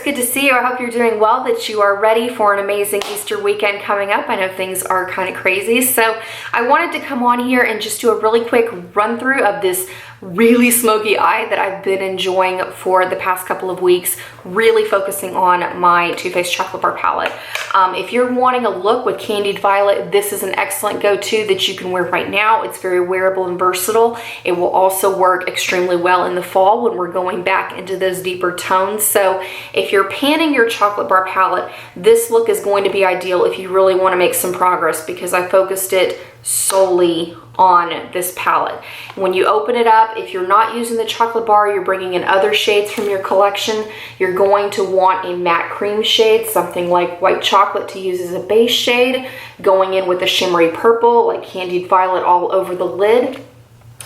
good to see you. I hope you're doing well, that you are ready for an amazing Easter weekend coming up. I know things are kind of crazy, so I wanted to come on here and just do a really quick run through of this really smoky eye that I've been enjoying for the past couple of weeks, really focusing on my Too Faced Chocolate Bar palette. If you're wanting a look with Candied Violet, this is an excellent go-to that you can wear right now. It's very wearable and versatile. It will also work extremely well in the fall when we're going back into those deeper tones. So if you're panning your chocolate bar palette, this look is going to be ideal if you really want to make some progress, because I focused it solely on this palette. When you open it up, if you're not using the chocolate bar, you're bringing in other shades from your collection, you're going to want a matte cream shade, something like white chocolate to use as a base shade, going in with a shimmery purple like Candied Violet all over the lid,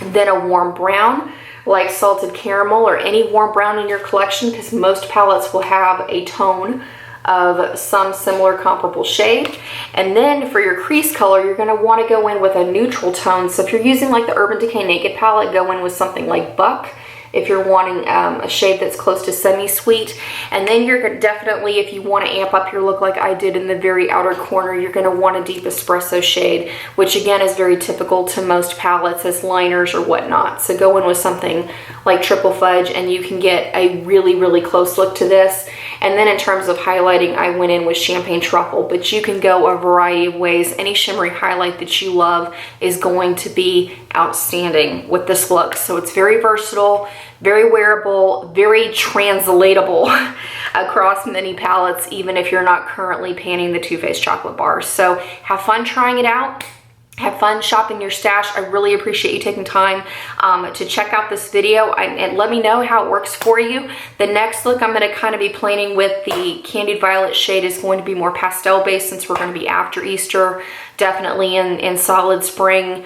then a warm brown like Salted Caramel or any warm brown in your collection, because most palettes will have a tone of some similar comparable shade. And then for your crease color, you're going to want to go in with a neutral tone. So if you're using like the Urban Decay Naked palette, go in with something like Buck if you're wanting a shade that's close to semi-sweet. And then you're definitely, if you want to amp up your look like I did in the very outer corner, you're going to want a deep espresso shade, which again is very typical to most palettes as liners or whatnot. So go in with something like Triple Fudge and you can get a really, really close look to this. And then in terms of highlighting, I went in with Champagne Truffle, but you can go a variety of ways. Any shimmery highlight that you love is going to be outstanding with this look. So it's very versatile, very wearable, very translatable across many palettes, even if you're not currently panning the Too Faced Chocolate Bar. So have fun trying it out. Have fun shopping your stash. I really appreciate you taking time to check out this video and let me know how it works for you. The next look I'm going to kind of be planning with the Candied Violet shade is going to be more pastel based, since we're going to be after Easter, definitely in solid spring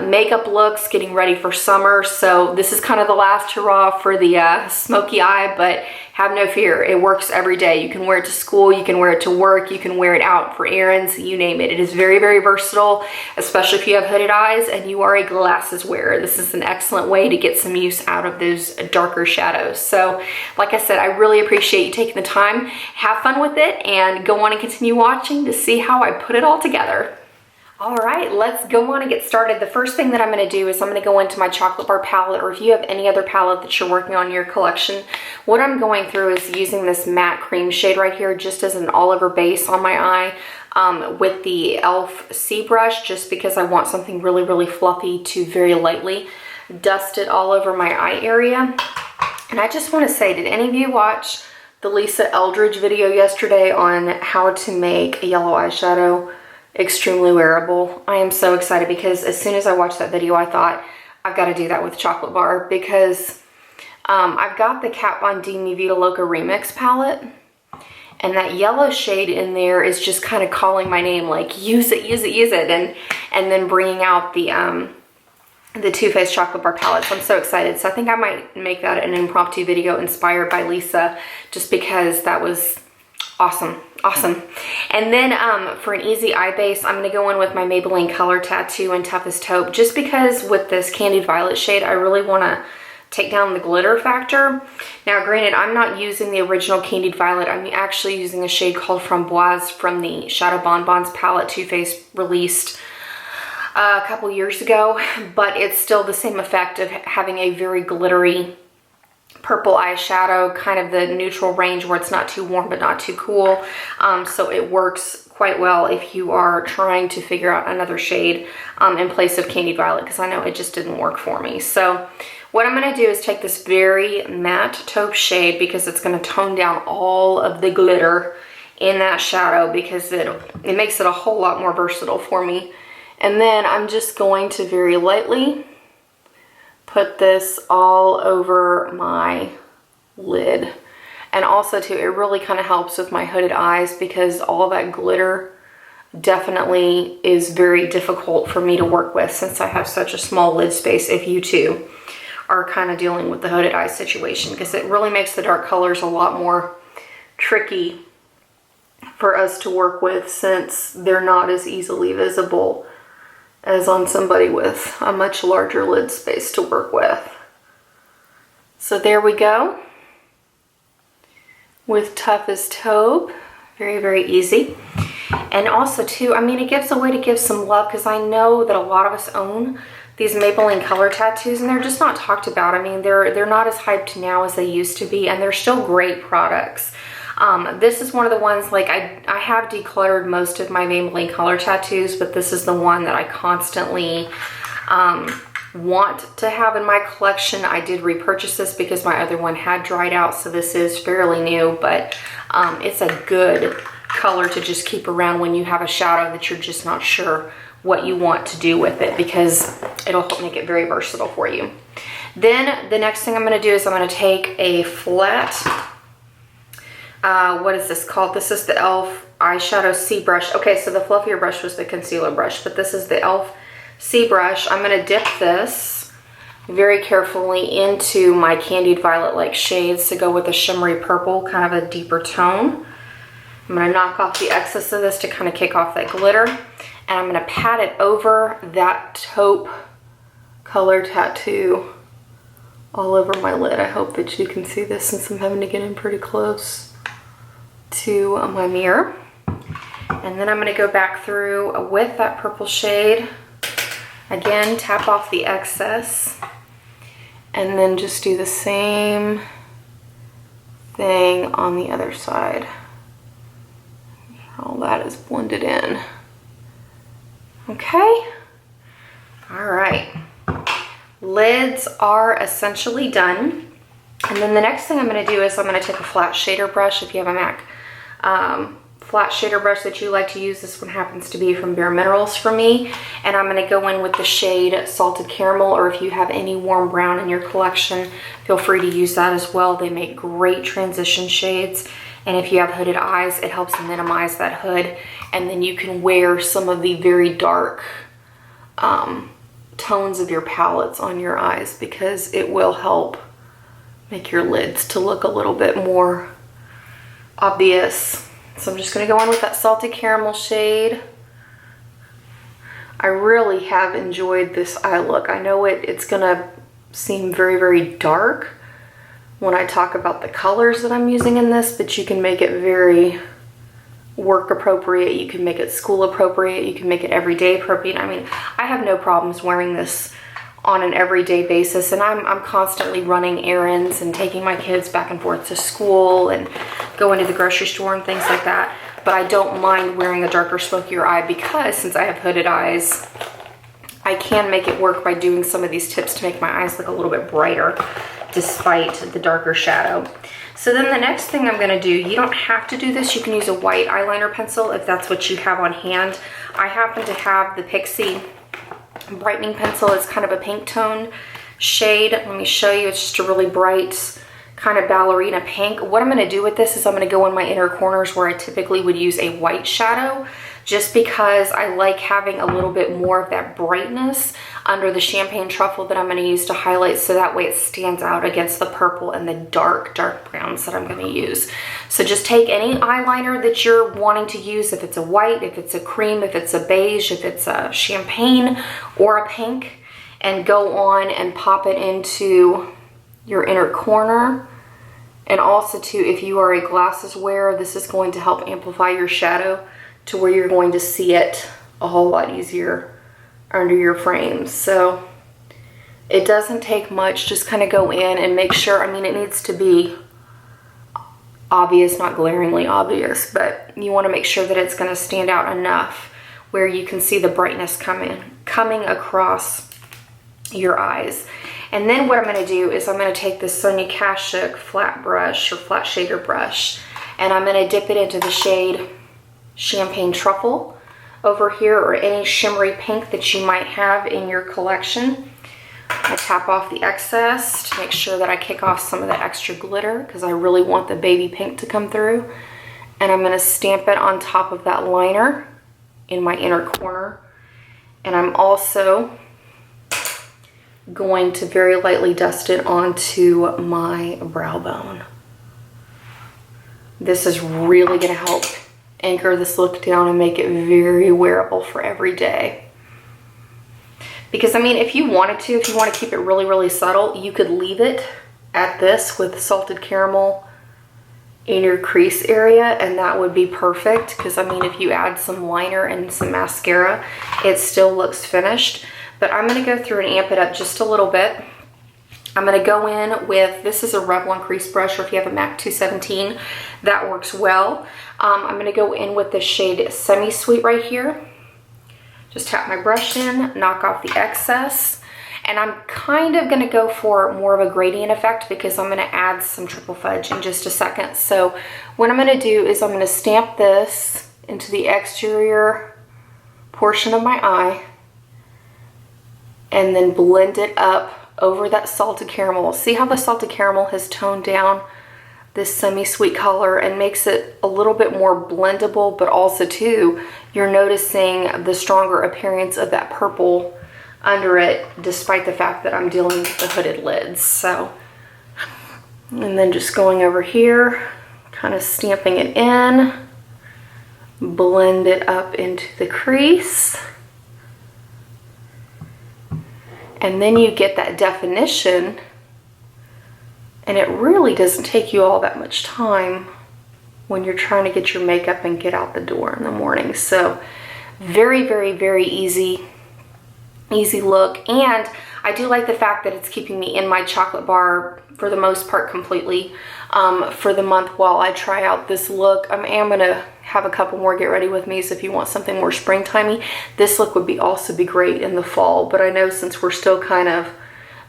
makeup looks, getting ready for summer. So this is kind of the last hurrah for the smoky eye, but have no fear, it works every day. You can wear it to school, you can wear it to work, you can wear it out for errands, you name it. It is very, very versatile, especially if you have hooded eyes and you are a glasses wearer. This is an excellent way to get some use out of those darker shadows. So like I said, I really appreciate you taking the time. Have fun with it and go on and continue watching to see how I put it all together. All right, let's go on and get started. The first thing that I'm going to do is I'm going to go into my chocolate bar palette, or if you have any other palette that you're working on in your collection, what I'm going through is using this matte cream shade right here just as an all-over base on my eye with the e.l.f. C brush, just because I want something really, really fluffy to very lightly dust it all over my eye area. And I just want to say, did any of you watch the Lisa Eldridge video yesterday on how to make a yellow eyeshadow extremely wearable? I am so excited, because as soon as I watched that video, I thought I've got to do that with chocolate bar, because I've got the Kat Von D Mi Vida Loca Remix palette, and that yellow shade in there is just kind of calling my name, like use it, use it, use it, and then bringing out the Too Faced Chocolate Bar palette. So I'm so excited. So I think I might make that an impromptu video inspired by Lisa, just because that was awesome. Awesome. And then for an easy eye base, I'm going to go in with my Maybelline Color Tattoo and Toughest Taupe, just because with this Candied Violet shade, I really want to take down the glitter factor. Now, granted, I'm not using the original Candied Violet. I'm actually using a shade called Framboise from the Shadow Bonbons palette Too Faced released a couple years ago, but it's still the same effect of having a very glittery purple eyeshadow, kind of the neutral range where it's not too warm but not too cool. So it works quite well if you are trying to figure out another shade in place of Candied Violet, because I know it just didn't work for me. So what I'm going to do is take this very matte taupe shade, because it's going to tone down all of the glitter in that shadow, because it makes it a whole lot more versatile for me. And then I'm just going to very lightly put this all over my lid. And also too, it really kind of helps with my hooded eyes, because all of that glitter definitely is very difficult for me to work with, since I have such a small lid space, if you too are kind of dealing with the hooded eye situation, because it really makes the dark colors a lot more tricky for us to work with, since they're not as easily visible as on somebody with a much larger lid space to work with. So there we go. with Toughest Taupe. Very, very easy. And also too, I mean, it gives a way to give some love, because I know that a lot of us own these Maybelline color tattoos and they're just not talked about. I mean, they're not as hyped now as they used to be, and they're still great products. This is one of the ones, like I have decluttered most of my Maybelline color tattoos, but this is the one that I constantly want to have in my collection. I did repurchase this because my other one had dried out, so this is fairly new, but it's a good color to just keep around when you have a shadow that you're just not sure what you want to do with it, because it'll help make it very versatile for you. Then the next thing I'm going to do is I'm going to take a flat, what is this called? This is the e.l.f. eyeshadow C brush. Okay, so the fluffier brush was the concealer brush, but this is the e.l.f. C brush. I'm going to dip this very carefully into my Candied Violet like shades to go with a shimmery purple, kind of a deeper tone. I'm going to knock off the excess of this to kind of kick off that glitter. And I'm going to pat it over that taupe color tattoo all over my lid. I hope that you can see this since I'm having to get in pretty close to my mirror. And then I'm going to go back through with that purple shade. Again, tap off the excess. And then just do the same thing on the other side. All that is blended in. Okay. All right. Lids are essentially done. And then the next thing I'm going to do is I'm going to take a flat shader brush. If you have a MAC flat shader brush that you like to use, this one happens to be from Bare Minerals for me. And I'm going to go in with the shade Salted Caramel, or if you have any warm brown in your collection, feel free to use that as well. They make great transition shades. And if you have hooded eyes, it helps minimize that hood. And then you can wear some of the very dark tones of your palettes on your eyes, because it will help make your lids to look a little bit more obvious. So I'm just going to go in with that Salted Caramel shade. I really have enjoyed this eye look. I know it's going to seem very, very dark when I talk about the colors that I'm using in this, but you can make it very work appropriate, you can make it school appropriate, you can make it everyday appropriate. I mean, I have no problems wearing this on an everyday basis, and I'm constantly running errands and taking my kids back and forth to school and going to the grocery store and things like that. But I don't mind wearing a darker, smokier eye, because since I have hooded eyes, I can make it work by doing some of these tips to make my eyes look a little bit brighter despite the darker shadow. So then the next thing I'm going to do, you don't have to do this, you can use a white eyeliner pencil if that's what you have on hand. I happen to have the Pixie brightening pencil. It's kind of a pink tone shade. Let me show you. It's just a really bright kind of ballerina pink. What I'm going to do with this is I'm going to go in my inner corners where I typically would use a white shadow, just because I like having a little bit more of that brightness under the champagne truffle that I'm going to use to highlight, so that way it stands out against the purple and the dark, dark browns that I'm going to use. So just take any eyeliner that you're wanting to use, if it's a white, if it's a cream, if it's a beige, if it's a champagne or a pink, and go on and pop it into your inner corner. And also too, if you are a glasses wearer, this is going to help amplify your shadow to where you're going to see it a whole lot easier under your frames. So it doesn't take much, just kind of go in and make sure, I mean, it needs to be obvious, not glaringly obvious, but you want to make sure that it's going to stand out enough where you can see the brightness coming across your eyes. And then what I'm going to do is I'm going to take this Sonia Kashuk flat brush or flat shader brush, and I'm going to dip it into the shade Champagne Truffle over here, or any shimmery pink that you might have in your collection. I tap off the excess to make sure that I kick off some of the extra glitter, because I really want the baby pink to come through. And I'm going to stamp it on top of that liner in my inner corner. And I'm also going to very lightly dust it onto my brow bone. This is really going to help anchor this look down and make it very wearable for every day. Because I mean, if you wanted to, if you want to keep it really, really subtle, you could leave it at this with Salted Caramel in your crease area, and that would be perfect because I mean if you add some liner and some mascara it still looks finished. But I'm going to go through and amp it up just a little bit. I'm going to go in with, this is a Revlon crease brush, or if you have a MAC 217 that works well. I'm going to go in with the shade Semi Sweet right here. Just tap my brush in, knock off the excess. And I'm kind of going to go for more of a gradient effect because I'm going to add some triple fudge in just a second. So what I'm going to do is I'm going to stamp this into the exterior portion of my eye and then blend it up over that salted caramel. See how the salted caramel has toned down this semi-sweet color and makes it a little bit more blendable, but also too, you're noticing the stronger appearance of that purple under it, despite the fact that I'm dealing with the hooded lids. So, and then just going over here, kind of stamping it in, blend it up into the crease. And then you get that definition, and it really doesn't take you all that much time when you're trying to get your makeup and get out the door in the morning. So very, very, very easy look. And I do like the fact that it's keeping me in my chocolate bar for the most part completely for the month while I try out this look. I am gonna have a couple more get ready with me, so if you want something more springtimey, this look would also be great in the fall. But I know since we're still kind of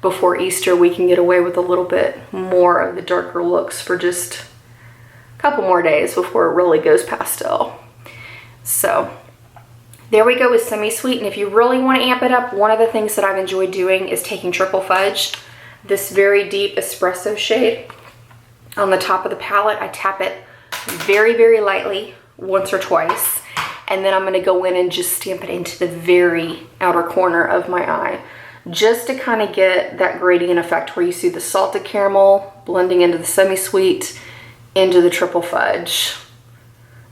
before Easter, we can get away with a little bit more of the darker looks for just a couple more days before it really goes pastel. So there we go with Semi-Sweet. And if you really want to amp it up, one of the things that I've enjoyed doing is taking Triple Fudge, this very deep espresso shade, on the top of the palette. I tap it very, very lightly once or twice, and then I'm going to go in and just stamp it into the very outer corner of my eye, just to kind of get that gradient effect where you see the salted caramel blending into the Semi-Sweet, into the Triple Fudge.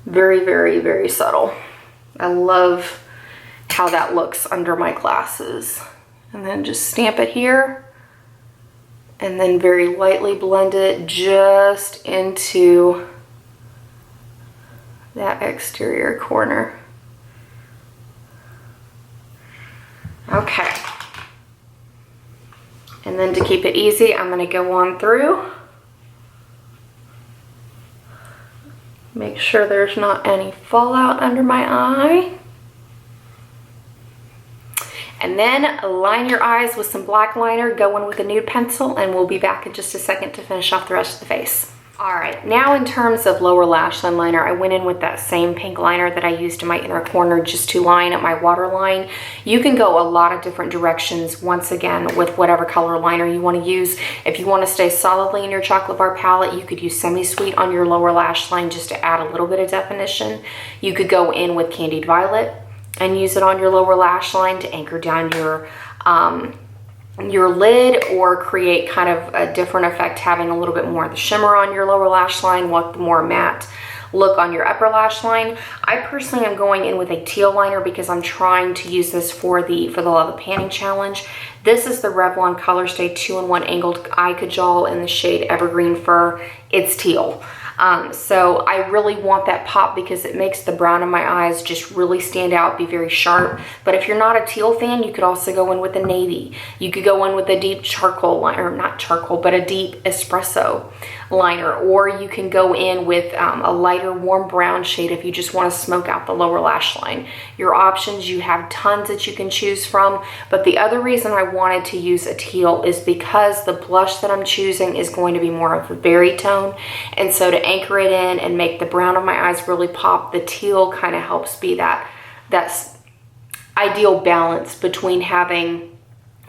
Very, very, very subtle. I love how that looks under my glasses. And then just stamp it here, and then very lightly blend it just into that exterior corner. Okay. And then to keep it easy, I'm going to go on through. Make sure there's not any fallout under my eye. And then line your eyes with some black liner, go in with a nude pencil, and we'll be back in just a second to finish off the rest of the face. All right, now in terms of lower lash line liner, I went in with that same pink liner that I used in my inner corner just to line up my waterline. You can go a lot of different directions, once again, with whatever color liner you want to use. If you want to stay solidly in your chocolate bar palette, you could use Semi-Sweet on your lower lash line just to add a little bit of definition. You could go in with Candied Violet and use it on your lower lash line to anchor down your lid, or create kind of a different effect, having a little bit more of the shimmer on your lower lash line, with the more matte look on your upper lash line. I personally am going in with a teal liner because I'm trying to use this for the Love It Panning Challenge. This is the Revlon Color Stay 2-in-1 Angled Eye Kajal in the shade Evergreen Fur. It's teal. So I really want that pop because it makes the brown in my eyes just really stand out, be very sharp. But if you're not a teal fan, you could also go in with a navy. You could go in with a deep charcoal liner, not charcoal, but a deep espresso liner. Or you can go in with a lighter warm brown shade if you just want to smoke out the lower lash line. Your options, you have tons that you can choose from. But the other reason I wanted to use a teal is because the blush that I'm choosing is going to be more of a berry tone. And so to anchor it in and make the brown of my eyes really pop, the teal kind of helps be that ideal balance between having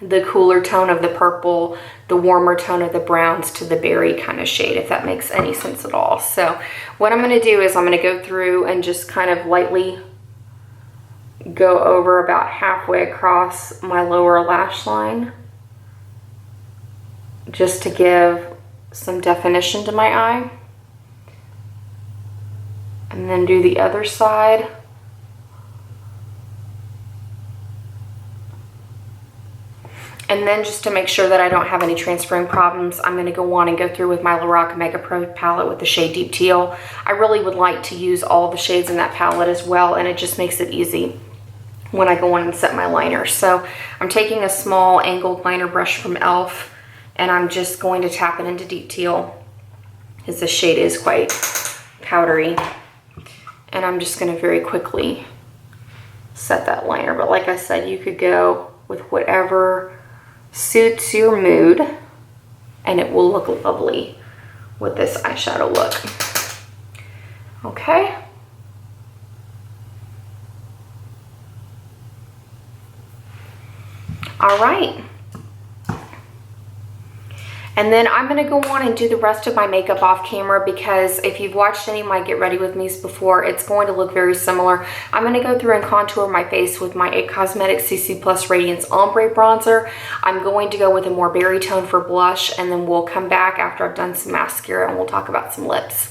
the cooler tone of the purple, the warmer tone of the browns, to the berry kind of shade, if that makes any sense at all. So what I'm going to do is I'm going to go through and just kind of lightly go over about halfway across my lower lash line, just to give some definition to my eye. And then do the other side. And then just to make sure that I don't have any transferring problems, I'm going to go on and go through with my Lorac Mega Pro palette with the shade Deep Teal. I really would like to use all the shades in that palette as well, and it just makes it easy when I go on and set my liner. So I'm taking a small angled liner brush from e.l.f. and I'm just going to tap it into Deep Teal, because the shade is quite powdery. And I'm just going to very quickly set that liner. But like I said, you could go with whatever suits your mood, and it will look lovely with this eyeshadow look. Okay. All right. And then I'm going to go on and do the rest of my makeup off camera, because if you've watched any of my Get Ready With Me's before, it's going to look very similar. I'm going to go through and contour my face with my IT Cosmetics CC Plus Radiance Ombre Bronzer. I'm going to go with a more berry tone for blush, and then we'll come back after I've done some mascara and we'll talk about some lips.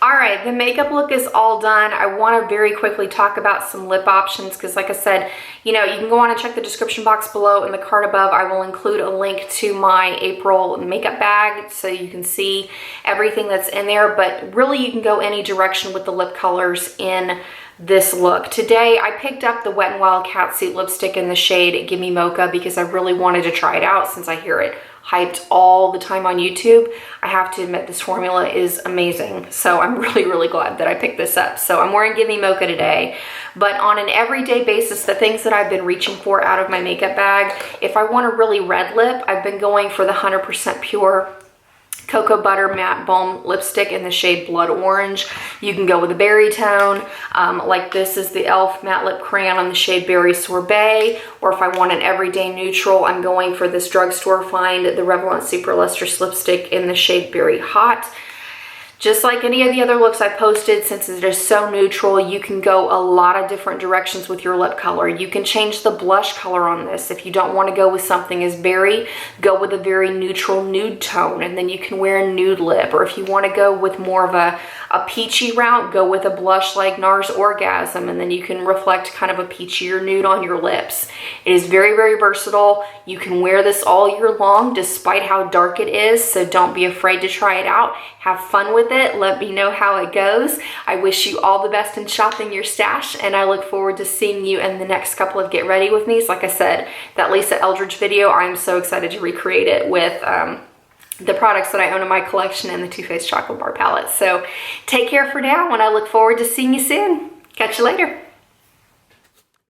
All right, the makeup look is all done. I want to very quickly talk about some lip options, because like I said, you know, you can go on and check the description box below. In the card above, I will include a link to my April makeup bag so you can see everything that's in there. But really, you can go any direction with the lip colors in this look. Today, I picked up the Wet n Wild Catsuit lipstick in the shade Gimme Mocha, because I really wanted to try it out since I hear it hyped all the time on YouTube. I have to admit, this formula is amazing. So I'm really glad that I picked this up. So I'm wearing Gimme Mocha today, but on an everyday basis, the things that I've been reaching for out of my makeup bag, if I want a really red lip, I've been going for the 100% pure Cocoa Butter Matte Balm Lipstick in the shade Blood Orange. You can go with a berry tone, like this is the e.l.f. Matte Lip Crayon on the shade Berry Sorbet, or if I want an everyday neutral, I'm going for this drugstore find, the Revlon Super Lustrous Lipstick in the shade Berry Hot. Just like any of the other looks I posted, since it is so neutral, you can go a lot of different directions with your lip color. You can change the blush color on this. If you don't want to go with something as berry, go with a very neutral nude tone, and then you can wear a nude lip. Or if you want to go with more of a peachy route, go with a blush like NARS Orgasm, and then you can reflect kind of a peachier nude on your lips. It is very versatile. You can wear this all year long despite how dark it is, so don't be afraid to try it out. Have fun with it. Let me know how it goes. I wish you all the best in shopping your stash, and I look forward to seeing you in the next couple of Get Ready With Me's. Like I said, that Lisa Eldridge video, I'm so excited to recreate it with the products that I own in my collection and the Too Faced Chocolate Bar palette. So take care for now, and I look forward to seeing you soon. Catch you later.